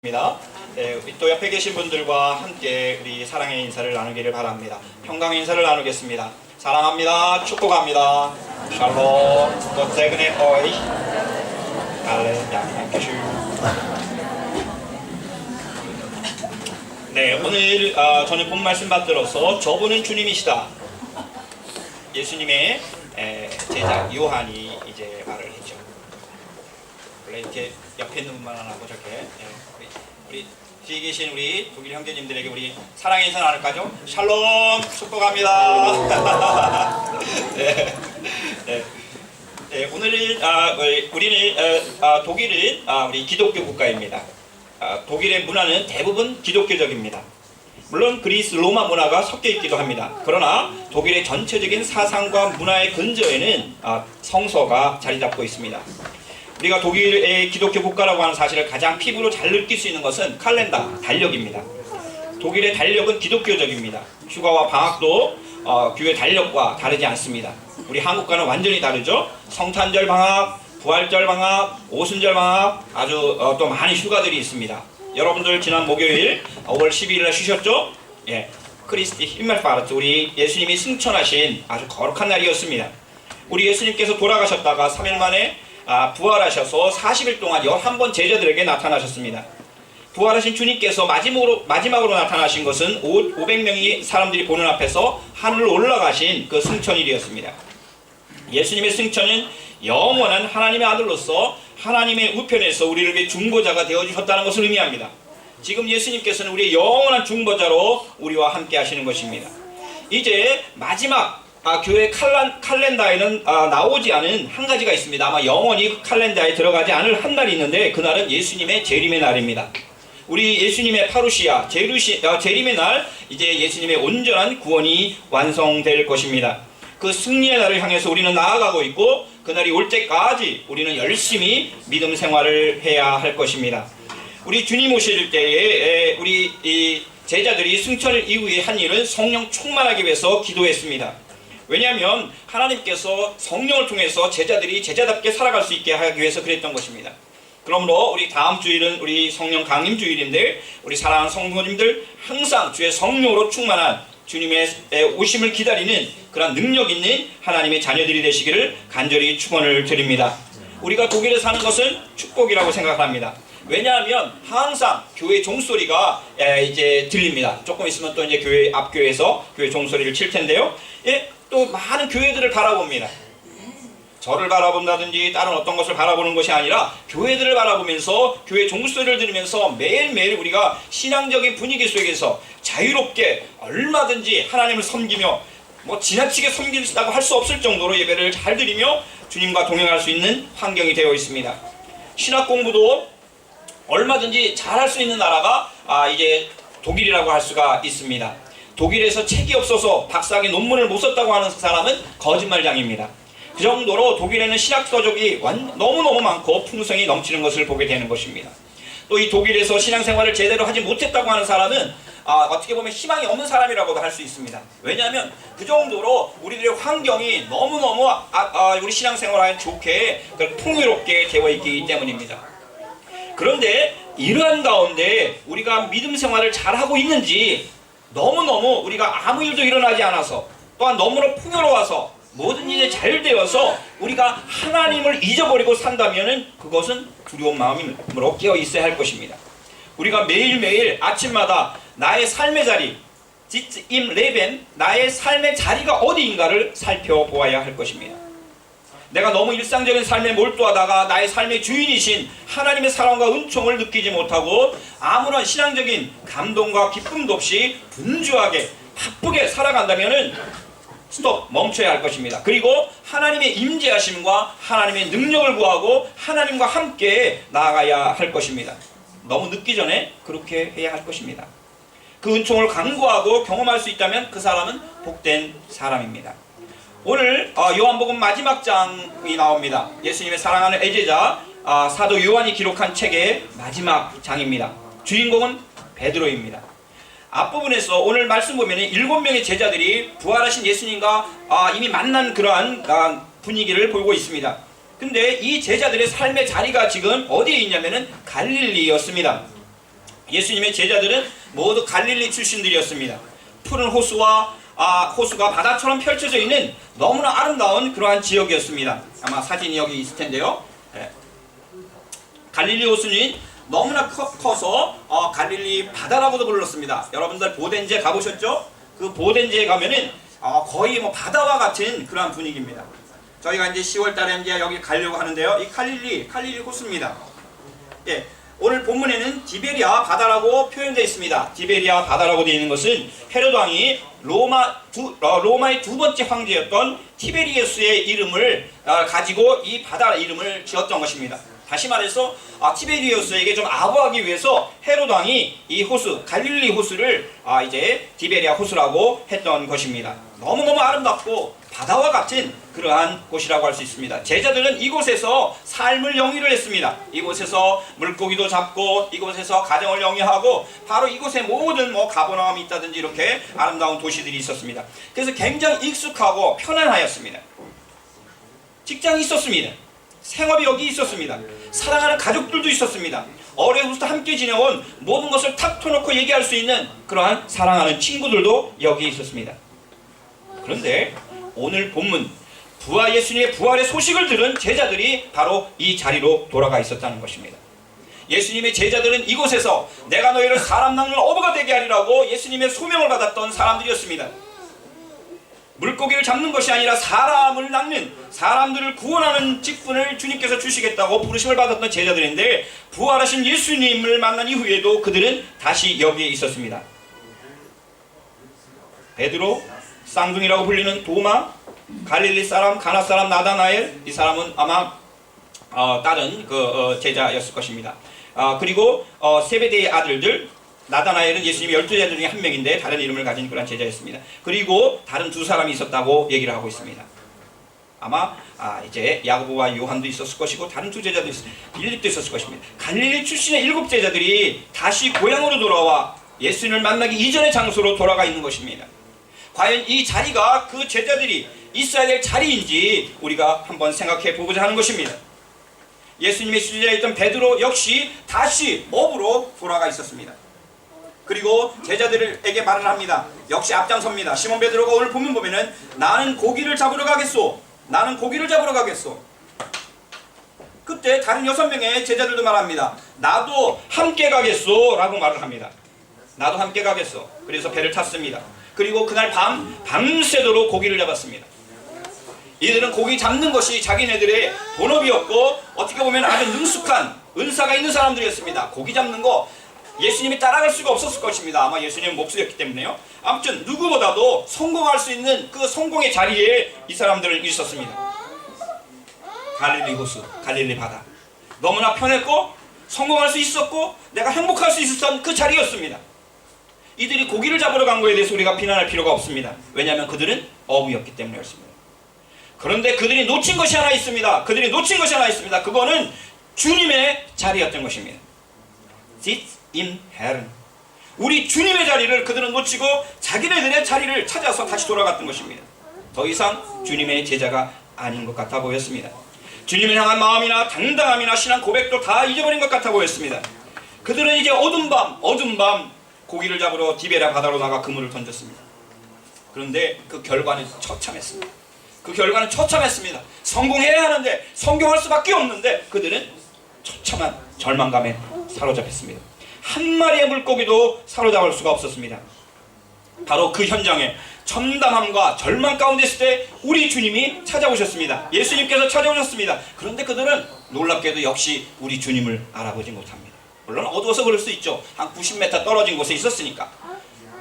입니다. 네, 또 옆에 계신 분들과 함께 우리 사랑의 인사를 나누기를 바랍니다. 평강의 인사를 나누겠습니다. 사랑합니다. 축복합니다. 샬롬. 또 세그네 어이. 할렐루야. 네, 오늘 저는 본 말씀 받들어서 저분은 주님이시다. 예수님의 제자 요한이 이제 말을 했죠. 원래 이렇게 옆에 있는 분만 안 하고 저렇게 우리 뒤에 계신 우리 독일 형제님들에게 우리 사랑의 인사 나눌까죠? 샬롬 축복합니다. 네, 네, 네, 오늘 우리는 독일은 우리 기독교 국가입니다. 독일의 문화는 대부분 기독교적입니다. 물론 그리스 로마 문화가 섞여 있기도 합니다. 그러나 독일의 전체적인 사상과 문화의 근저에는 성서가 자리 잡고 있습니다. 우리가 독일의 기독교 국가라고 하는 사실을 가장 피부로 잘 느낄 수 있는 것은 칼렌더, 달력입니다. 독일의 달력은 기독교적입니다. 휴가와 방학도 교회 달력과 다르지 않습니다. 우리 한국과는 완전히 다르죠. 성탄절 방학, 부활절 방학, 오순절 방학, 아주 또 많은 휴가들이 있습니다. 여러분들 지난 목요일 5월 12일에 쉬셨죠? 예, 크리스티 힘멜파르트, 우리 예수님이 승천하신 아주 거룩한 날이었습니다. 우리 예수님께서 돌아가셨다가 3일 만에 부활하셔서 40일 동안 11번 제자들에게 나타나셨습니다. 부활하신 주님께서 마지막으로 나타나신 것은 500명의 사람들이 보는 앞에서 하늘로 올라가신 그 승천일이었습니다. 예수님의 승천은 영원한 하나님의 아들로서 하나님의 우편에서 우리를 위해 중보자가 되어주셨다는 것을 의미합니다. 지금 예수님께서는 우리의 영원한 중보자로 우리와 함께 하시는 것입니다. 이제 마지막 교회 칼렌더에는 나오지 않은 한 가지가 있습니다. 아마 영원히 칼렌더에 들어가지 않을 한 날이 있는데 그날은 예수님의 재림의 날입니다. 우리 예수님의 파루시아 재림의 날, 이제 예수님의 온전한 구원이 완성될 것입니다. 그 승리의 날을 향해서 우리는 나아가고 있고 그날이 올 때까지 우리는 열심히 믿음 생활을 해야 할 것입니다. 우리 주님 오실 때에 우리 이 제자들이 승천 이후에 한 일은 성령 충만하기 위해서 기도했습니다. 왜냐하면 하나님께서 성령을 통해서 제자들이 제자답게 살아갈 수 있게 하기 위해서 그랬던 것입니다. 그러므로 우리 다음 주일은 우리 성령 강림 주일인데 우리 사랑하는 성도님들 항상 주의 성령으로 충만한 주님의 오심을 기다리는 그런 능력 있는 하나님의 자녀들이 되시기를 간절히 축원을 드립니다. 우리가 독일에 사는 것은 축복이라고 생각합니다. 왜냐하면 항상 교회 종소리가 이제 들립니다. 조금 있으면 또 이제 교회 앞교회에서 교회 종소리를 칠 텐데요. 또 많은 교회들을 바라봅니다. 저를 바라본다든지 다른 어떤 것을 바라보는 것이 아니라 교회들을 바라보면서 교회 종소리를 들으면서 매일매일 우리가 신앙적인 분위기 속에서 자유롭게 얼마든지 하나님을 섬기며 지나치게 섬긴다고 할 수 없을 정도로 예배를 잘 드리며 주님과 동행할 수 있는 환경이 되어 있습니다. 신학 공부도 얼마든지 잘할 수 있는 나라가 이제 독일이라고 할 수가 있습니다. 독일에서 책이 없어서 박사학위 논문을 못 썼다고 하는 사람은 거짓말장입니다. 그 정도로 독일에는 신학서적이 너무너무 많고 풍성이 넘치는 것을 보게 되는 것입니다. 또 이 독일에서 신앙생활을 제대로 하지 못했다고 하는 사람은 어떻게 보면 희망이 없는 사람이라고도 할 수 있습니다. 왜냐하면 그 정도로 우리들의 환경이 너무너무 우리 신앙생활에 좋게 풍요롭게 되어 있기 때문입니다. 그런데 이러한 가운데 우리가 믿음 생활을 잘하고 있는지 너무너무 우리가 아무 일도 일어나지 않아서 또한 너무나 풍요로워서 모든 일이 잘 되어서 우리가 하나님을 잊어버리고 산다면 그것은 두려운 마음으로 깨어 있어야 할 것입니다. 우리가 매일매일 아침마다 나의 삶의 자리, 지츠 임 레벤, 나의 삶의 자리가 어디인가를 살펴보아야 할 것입니다. 내가 너무 일상적인 삶에 몰두하다가 나의 삶의 주인이신 하나님의 사랑과 은총을 느끼지 못하고 아무런 신앙적인 감동과 기쁨도 없이 분주하게 바쁘게 살아간다면 스톱, 멈춰야 할 것입니다. 그리고 하나님의 임재하심과 하나님의 능력을 구하고 하나님과 함께 나아가야 할 것입니다. 너무 늦기 전에 그렇게 해야 할 것입니다. 그 은총을 간구하고 경험할 수 있다면 그 사람은 복된 사람입니다. 오늘 요한복음 마지막 장이 나옵니다. 예수님의 사랑하는 애제자 사도 요한이 기록한 책의 마지막 장입니다. 주인공은 베드로입니다. 앞부분에서 오늘 말씀 보면 7명의 제자들이 부활하신 예수님과 이미 만난 그러한 분위기를 보고 있습니다. 근데 이 제자들의 삶의 자리가 지금 어디에 있냐면은 갈릴리였습니다. 예수님의 제자들은 모두 갈릴리 출신들이었습니다. 푸른 호수가 바다처럼 펼쳐져 있는 너무나 아름다운 그러한 지역이었습니다. 아마 사진이 여기 있을 텐데요. 네. 갈릴리 호수는 너무나 커서 갈릴리 바다라고도 불렀습니다. 여러분들 보덴지에 가보셨죠? 그 보덴지에 가면은 거의 뭐 바다와 같은 그러한 분위기입니다. 저희가 이제 10월달에 이제 여기 가려고 하는데요. 이 갈릴리 호수입니다. 예. 오늘 본문에는 디베리아 바다라고 표현되어 있습니다. 디베리아 바다라고 되어 있는 것은 헤로드 왕이 로마의 두 번째 황제였던 티베리우스의 이름을 가지고 이 바다 이름을 지었던 것입니다. 다시 말해서 티베리우스에게 좀 아부하기 위해서 헤로드 왕이 이 호수, 갈릴리 호수를 이제 디베리아 호수라고 했던 것입니다. 너무너무 아름답고 바다와 같은 그러한 곳이라고 할 수 있습니다. 제자들은 이곳에서 삶을 영위를 했습니다. 이곳에서 물고기도 잡고 이곳에서 가정을 영위하고 바로 이곳에 모든 가버나움이 있다든지 이렇게 아름다운 도시들이 있었습니다. 그래서 굉장히 익숙하고 편안하였습니다. 직장이 있었습니다. 생업이 여기 있었습니다. 사랑하는 가족들도 있었습니다. 어려서부터 함께 지내온 모든 것을 탁 터놓고 얘기할 수 있는 그러한 사랑하는 친구들도 여기 있었습니다. 그런데 오늘 본문 예수님의 부활의 소식을 들은 제자들이 바로 이 자리로 돌아가 있었다는 것입니다. 예수님의 제자들은 이곳에서 내가 너희를 사람 낚는 어부가 되게 하리라고 예수님의 소명을 받았던 사람들이었습니다. 물고기를 잡는 것이 아니라 사람을 낚는, 사람들을 구원하는 직분을 주님께서 주시겠다고 부르심을 받았던 제자들인데, 부활하신 예수님을 만난 이후에도 그들은 다시 여기에 있었습니다. 베드로, 쌍둥이라고 불리는 도마, 갈릴리 사람, 가나 사람 나다나엘, 이 사람은 아마 다른 제자였을 것입니다. 그리고 세베대의 아들들, 나다나엘은 예수님의 12제자 중에 한 명인데 다른 이름을 가진 그런 제자였습니다. 그리고 다른 두 사람이 있었다고 얘기를 하고 있습니다. 아마 이제 야고보와 요한도 있었을 것이고 다른 두 제자도 빌립도 있었을 것입니다. 갈릴리 출신의 7 제자들이 다시 고향으로 돌아와 예수님을 만나기 이전의 장소로 돌아가 있는 것입니다. 과연 이 자리가 그 제자들이 있어야 될 자리인지 우리가 한번 생각해 보고자 하는 것입니다. 예수님의 수제자였던 베드로 역시 다시 어부로 돌아가 있었습니다. 그리고 제자들에게 말을 합니다. 역시 앞장섭니다. 시몬 베드로가 오늘 보면은 나는 고기를 잡으러 가겠소. 나는 고기를 잡으러 가겠소. 그때 다른 6명의 제자들도 말합니다. 나도 함께 가겠소 라고 말을 합니다. 나도 함께 가겠소. 그래서 배를 탔습니다. 그리고 그날 밤새도록 고기를 잡았습니다. 이들은 고기 잡는 것이 자기네들의 본업이었고 어떻게 보면 아주 능숙한 은사가 있는 사람들이었습니다. 고기 잡는 거 예수님이 따라갈 수가 없었을 것입니다. 아마 예수님은 목수였기 때문에요. 아무튼 누구보다도 성공할 수 있는 그 성공의 자리에 이 사람들은 있었습니다. 갈릴리 호수, 갈릴리 바다. 너무나 편했고 성공할 수 있었고 내가 행복할 수 있었던 그 자리였습니다. 이들이 고기를 잡으러 간 거에 대해서 우리가 비난할 필요가 없습니다. 왜냐하면 그들은 어부였기 때문이었습니다. 그런데 그들이 놓친 것이 하나 있습니다. 그거는 주님의 자리였던 것입니다. Sit in heaven. 우리 주님의 자리를 그들은 놓치고 자기네들의 자리를 찾아서 다시 돌아갔던 것입니다. 더 이상 주님의 제자가 아닌 것 같아 보였습니다. 주님을 향한 마음이나 당당함이나 신앙 고백도 다 잊어버린 것 같아 보였습니다. 그들은 이제 어두운 밤 고기를 잡으러 디베랴 바다로 나가 그물을 던졌습니다. 그런데 그 결과는 처참했습니다. 성공해야 하는데 성공할 수밖에 없는데 그들은 처참한 절망감에 사로잡혔습니다. 한 마리의 물고기도 사로잡을 수가 없었습니다. 바로 그 현장에 참담함과 절망 가운데 있을 때 우리 주님이 찾아오셨습니다. 예수님께서 찾아오셨습니다. 그런데 그들은 놀랍게도 역시 우리 주님을 알아보지 못합니다. 물론 어두워서 그럴 수 있죠. 한 90m 떨어진 곳에 있었으니까.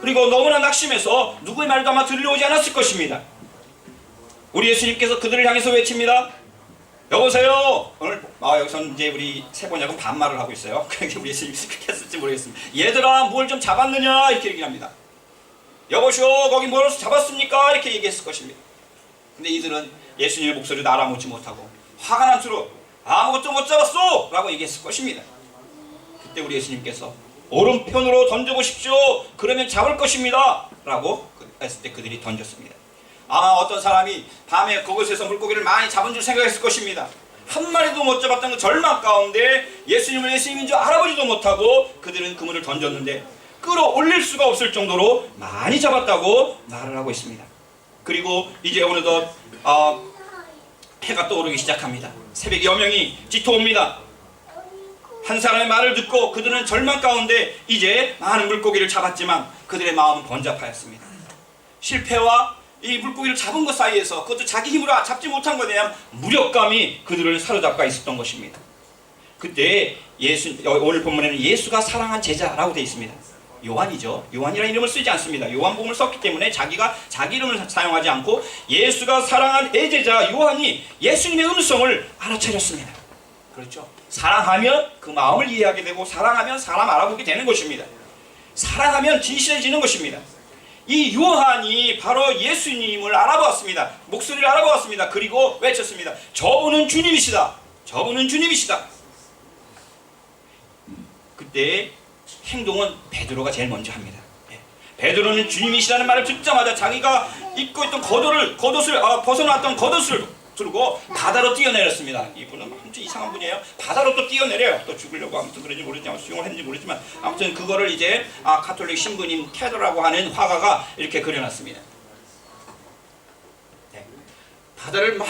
그리고 너무나 낙심해서 누구의 말도 아마 들려오지 않았을 것입니다. 우리 예수님께서 그들을 향해서 외칩니다. 여보세요. 오늘 여기서는 이제 우리 세번역은 반말을 하고 있어요. 그러니까 우리 예수님이 그렇게 했을지 모르겠습니다. 얘들아 뭘 좀 잡았느냐 이렇게 얘기합니다. 여보시오 거기 뭘 잡았습니까? 이렇게 얘기했을 것입니다. 근데 이들은 예수님의 목소리를 알아보지 못하고 화가 난 채로 아무것도 못 잡았소! 라고 얘기했을 것입니다. 그때 우리 예수님께서 오른편으로 던져보십시오. 그러면 잡을 것입니다. 라고 했을 때 그들이 던졌습니다. 아마 어떤 사람이 밤에 그곳에서 물고기를 많이 잡은 줄 생각했을 것입니다. 한 마리도 못 잡았다는 그 절망 가운데 예수님을 예수님인 줄 알아보지도 못하고 그들은 그물을 던졌는데 끌어올릴 수가 없을 정도로 많이 잡았다고 말을 하고 있습니다. 그리고 이제 어느덧 해가 떠오르기 시작합니다. 새벽 여명이 짙어옵니다. 한 사람의 말을 듣고 그들은 절망 가운데 이제 많은 물고기를 잡았지만 그들의 마음은 번잡하였습니다. 실패와 이 물고기를 잡은 것 사이에서, 그것도 자기 힘으로 잡지 못한 것에 대한 무력감이 그들을 사로잡고 있었던 것입니다. 그때 오늘 본문에는 예수가 사랑한 제자라고 되어 있습니다. 요한이죠. 요한이라는 이름을 쓰지 않습니다. 요한복음을 썼기 때문에 자기가 자기 이름을 사용하지 않고 예수가 사랑한 애제자 요한이 예수님의 음성을 알아차렸습니다. 그렇죠. 사랑하면 그 마음을 이해하게 되고, 사랑하면 사람 알아보게 되는 것입니다. 사랑하면 진실해지는 것입니다. 이 요한이 바로 예수님을 알아보았습니다. 목소리를 알아보았습니다. 그리고 외쳤습니다. 저분은 주님이시다. 저분은 주님이시다. 그때 행동은 베드로가 제일 먼저 합니다. 베드로는 주님이시라는 말을 듣자마자 자기가 입고 있던 겉옷을 벗어났던 겉옷을 들고 바다로 뛰어내렸습니다. 이분은 아무튼 이상한 분이에요. 바다로 또 뛰어내려요. 또 죽으려고 아무튼 그런지 모르지만, 수용을 했는지 모르지만, 아무튼 그거를 이제 가톨릭 신부님 캐더라고 하는 화가가 이렇게 그려놨습니다. 네. 바다를 막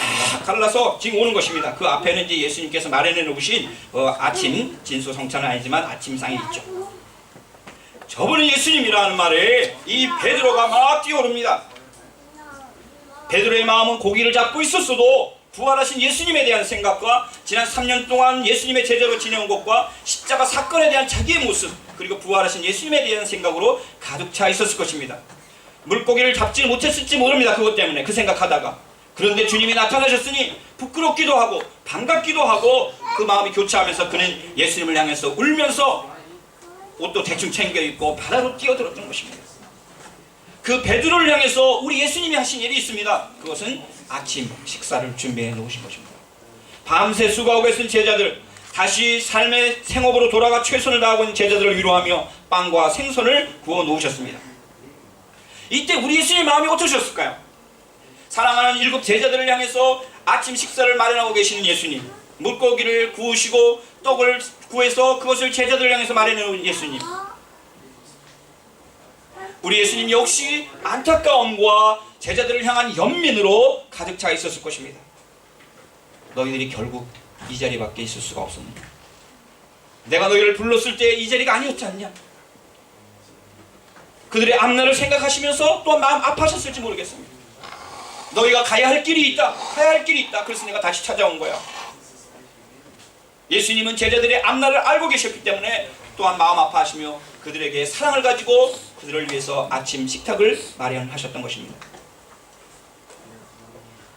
갈라서 지금 오는 것입니다. 그 앞에는 이제 예수님께서 마련해 놓으신 아침, 진수성찬은 아니지만 아침상이 있죠. 저분은 예수님이라는 말에 이 베드로가 막 뛰어오릅니다. 베드로의 마음은 고기를 잡고 있었어도 부활하신 예수님에 대한 생각과 지난 3년 동안 예수님의 제자로 지내온 것과 십자가 사건에 대한 자기의 모습, 그리고 부활하신 예수님에 대한 생각으로 가득 차 있었을 것입니다. 물고기를 잡지 못했을지 모릅니다. 그것 때문에 그 생각하다가. 그런데 주님이 나타나셨으니 부끄럽기도 하고 반갑기도 하고 그 마음이 교차하면서 그는 예수님을 향해서 울면서 옷도 대충 챙겨 입고 바다로 뛰어들었던 것입니다. 그 베드로를 향해서 우리 예수님이 하신 일이 있습니다. 그것은 아침 식사를 준비해 놓으신 것입니다. 밤새 수고하고 있는 제자들, 다시 삶의 생업으로 돌아가 최선을 다하고 있는 제자들을 위로하며 빵과 생선을 구워 놓으셨습니다. 이때 우리 예수님의 마음이 어떠셨을까요? 사랑하는 7 제자들을 향해서 아침 식사를 마련하고 계시는 예수님, 물고기를 구우시고 떡을 구해서 그것을 제자들을 향해서 마련해 놓은 예수님, 우리 예수님 역시 안타까움과 제자들을 향한 연민으로 가득 차 있었을 것입니다. 너희들이 결국 이 자리밖에 있을 수가 없었느냐? 내가 너희를 불렀을 때 이 자리가 아니었지 않냐? 그들의 앞날을 생각하시면서 또한 마음 아파하셨을지 모르겠습니다. 너희가 가야 할 길이 있다. 가야 할 길이 있다. 그래서 내가 다시 찾아온 거야. 예수님은 제자들의 앞날을 알고 계셨기 때문에 또한 마음 아파하시며 그들에게 사랑을 가지고 그들을 위해서 아침 식탁을 마련하셨던 것입니다.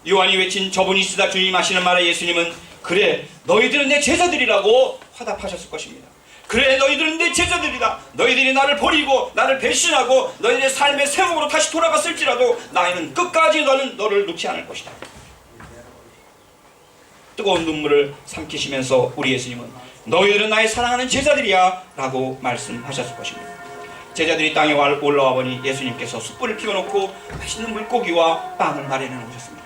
요한이 외친 저분이시다 주님 하시는 말에 예수님은 그래 너희들은 내 제자들이라고 화답하셨을 것입니다. 그래 너희들은 내 제자들이다. 너희들이 나를 버리고 나를 배신하고 너희들의 삶의 세목으로 다시 돌아갔을지라도 나는 끝까지 너를 놓지 않을 것이다. 뜨거운 눈물을 삼키시면서 우리 예수님은 너희들은 나의 사랑하는 제자들이야 라고 말씀하셨을 것입니다. 제자들이 땅에 올라와 보니 예수님께서 숯불을 피워놓고 맛있는 물고기와 빵을 마련해 놓으셨습니다.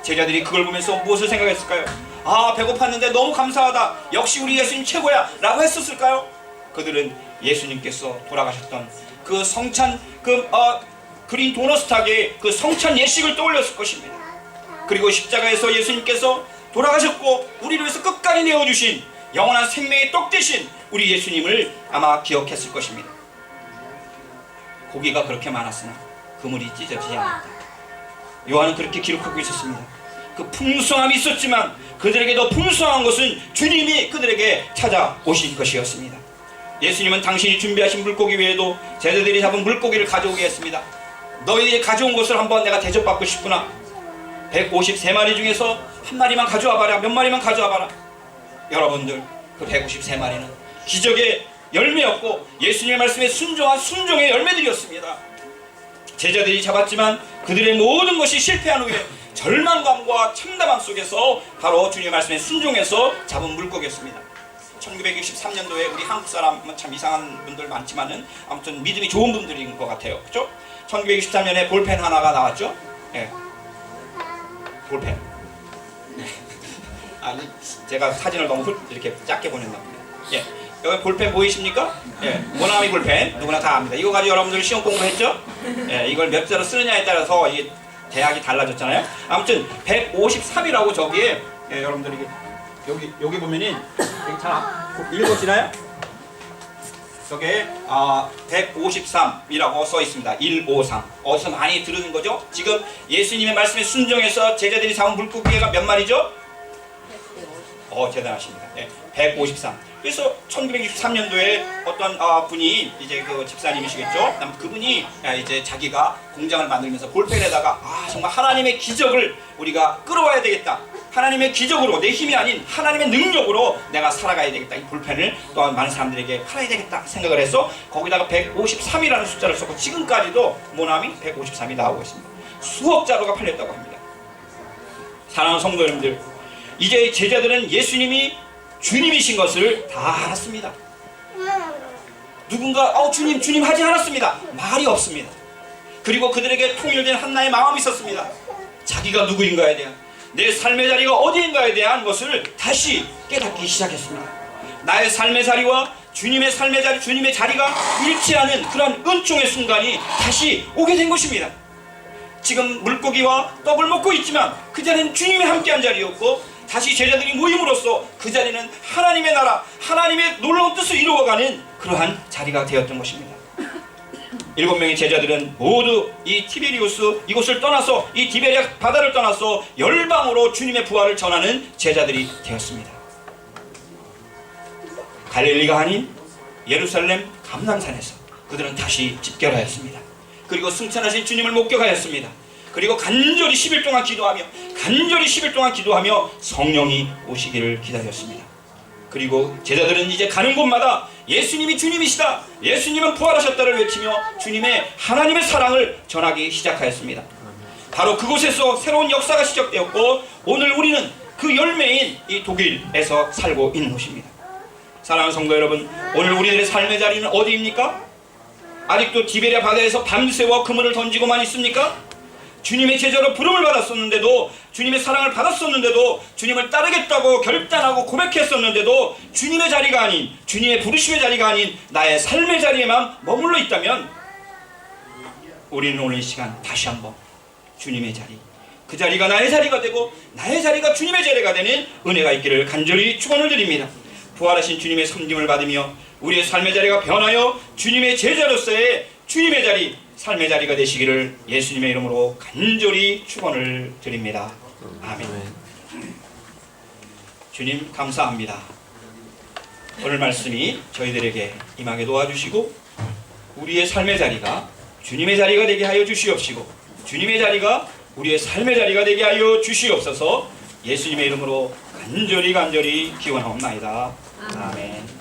제자들이 그걸 보면서 무엇을 생각했을까요? 아, 배고팠는데 너무 감사하다. 역시 우리 예수님 최고야 라고 했었을까요? 그들은 예수님께서 돌아가셨던 그 성찬, 그린 도너스탁의 그 성찬 예식을 떠올렸을 것입니다. 그리고 십자가에서 예수님께서 돌아가셨고 우리를 위해서 끝까지 내어주신 영원한 생명의 떡 대신 우리 예수님을 아마 기억했을 것입니다. 고기가 그렇게 많았으나 그물이 찢어지지 않았다. 요한은 그렇게 기록하고 있었습니다. 그 풍성함이 있었지만 그들에게 더 풍성한 것은 주님이 그들에게 찾아오신 것이었습니다. 예수님은 당신이 준비하신 물고기 외에도 제자들이 잡은 물고기를 가져오게 했습니다. 너희들이 가져온 것을 한번 내가 대접받고 싶구나. 153마리 중에서 한 마리만 가져와 봐라. 몇 마리만 가져와 봐라. 여러분들, 그 153마리는 기적의 열매였고 예수님의 말씀에 순종한 순종의 열매들이었습니다. 제자들이 잡았지만 그들의 모든 것이 실패한 후에 절망감과 참담함 속에서 바로 주님의 말씀에 순종해서 잡은 물고기였습니다. 1963년도에 우리 한국 사람은 참 이상한 분들 많지만은 아무튼 믿음이 좋은 분들인 것 같아요. 그렇죠? 1963년에 볼펜 하나가 나왔죠. 네. 볼펜. 제가 사진을 너무 이렇게 작게 보냈나 봅니다. 예, 여기 볼펜 보이십니까? 예, 모나미 볼펜 누구나 다 압니다. 이거 가지고 여러분들 시험 공부했죠? 예, 이걸 몇 자로 쓰느냐에 따라서 이 대학이 달라졌잖아요. 아무튼 153이라고 저기에 여러분들이 여기 보면은 여기 잘 읽어지나요? 저게 153이라고 써 있습니다. 153. 어디서 많이 들은 거죠? 지금 예수님의 말씀에 순종해서 제자들이 잡은 물고기가 몇 마리죠? 대단하십니다. 153. 그래서 1963년도에 어떤 분이 이제 그 집사님이시겠죠? 그분이 이제 자기가 공장을 만들면서 볼펜에다가 정말 하나님의 기적을 우리가 끌어와야 되겠다. 하나님의 기적으로 내 힘이 아닌 하나님의 능력으로 내가 살아가야 되겠다. 이 볼펜을 또한 많은 사람들에게 팔아야 되겠다 생각을 해서 거기다가 153이라는 숫자를 썼고 지금까지도 모나미 153이 나오고 있습니다. 수억 자루가 팔렸다고 합니다. 사랑하는 성도 여러분들, 이제 제자들은 예수님이 주님이신 것을 다 알았습니다. 누군가 주님 하지 않았습니다. 말이 없습니다. 그리고 그들에게 통일된 하나의 마음이 있었습니다. 자기가 누구인가에 대한, 내 삶의 자리가 어디인가에 대한 것을 다시 깨닫기 시작했습니다. 나의 삶의 자리와 주님의 삶의 자리, 주님의 자리가 일치하는 그런 은총의 순간이 다시 오게 된 것입니다. 지금 물고기와 떡을 먹고 있지만 그 자리는 주님이 함께한 자리였고, 다시 제자들이 모임으로써 그 자리는 하나님의 나라, 하나님의 놀라운 뜻을 이루어가는 그러한 자리가 되었던 것입니다. 7명의 제자들은 모두 이 티베리우스 이곳을 떠나서, 이 디베리아 바다를 떠나서 열방으로 주님의 부활을 전하는 제자들이 되었습니다. 갈릴리가 아닌 예루살렘 감람산에서 그들은 다시 집결하였습니다. 그리고 승천하신 주님을 목격하였습니다. 그리고 간절히 10일 동안 기도하며 성령이 오시기를 기다렸습니다. 그리고 제자들은 이제 가는 곳마다 예수님이 주님이시다, 예수님은 부활하셨다를 외치며 주님의 하나님의 사랑을 전하기 시작하였습니다. 바로 그곳에서 새로운 역사가 시작되었고, 오늘 우리는 그 열매인 이 독일에서 살고 있는 것입니다. 사랑하는 성도 여러분, 오늘 우리들의 삶의 자리는 어디입니까? 아직도 디베리아 바다에서 밤새워 그물을 던지고만 있습니까? 주님의 제자로 부름을 받았었는데도, 주님의 사랑을 받았었는데도, 주님을 따르겠다고 결단하고 고백했었는데도 주님의 자리가 아닌, 주님의 부르심의 자리가 아닌 나의 삶의 자리에만 머물러 있다면, 우리는 오늘 이 시간 다시 한번 주님의 자리, 그 자리가 나의 자리가 되고 나의 자리가 주님의 자리가 되는 은혜가 있기를 간절히 축원을 드립니다. 부활하신 주님의 섬김을 받으며 우리의 삶의 자리가 변하여 주님의 제자로서의 주님의 자리, 삶의 자리가 되시기를 예수님의 이름으로 간절히 축원을 드립니다. 아멘. 주님 감사합니다. 오늘 말씀이 저희들에게 임하게 도와주시고 우리의 삶의 자리가 주님의 자리가 되게 하여 주시옵시고 주님의 자리가 우리의 삶의 자리가 되게 하여 주시옵소서. 예수님의 이름으로 간절히 기원하옵나이다. 아멘.